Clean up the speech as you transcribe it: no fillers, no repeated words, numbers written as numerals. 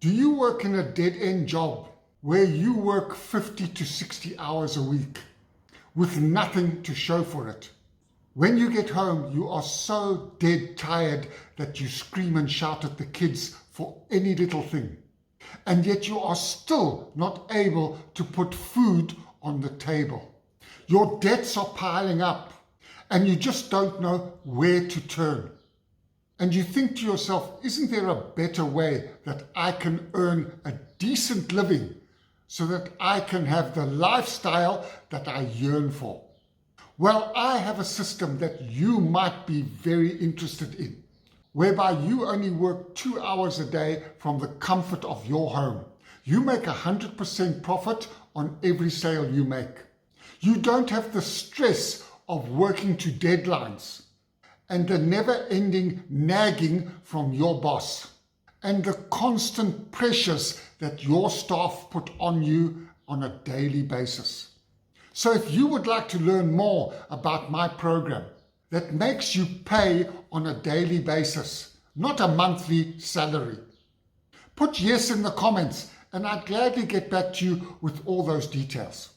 Do you work in a dead-end job where you work 50 to 60 hours a week with nothing to show for it? When you get home, you are so dead tired that you scream and shout at the kids for any little thing. And yet you are still not able to put food on the table. Your debts are piling up and you just don't know where to turn. And you think to yourself, isn't there a better way that I can earn a decent living so that I can have the lifestyle that I yearn for? Well, I have a system that you might be very interested in, whereby you only work 2 hours a day from the comfort of your home. You make 100% profit on every sale you make. You don't have the stress of working to deadlines and the never-ending nagging from your boss and the constant pressures that your staff put on you on a daily basis. So if you would like to learn more about my program that makes you pay on a daily basis, not a monthly salary, put yes in the comments and I'd gladly get back to you with all those details.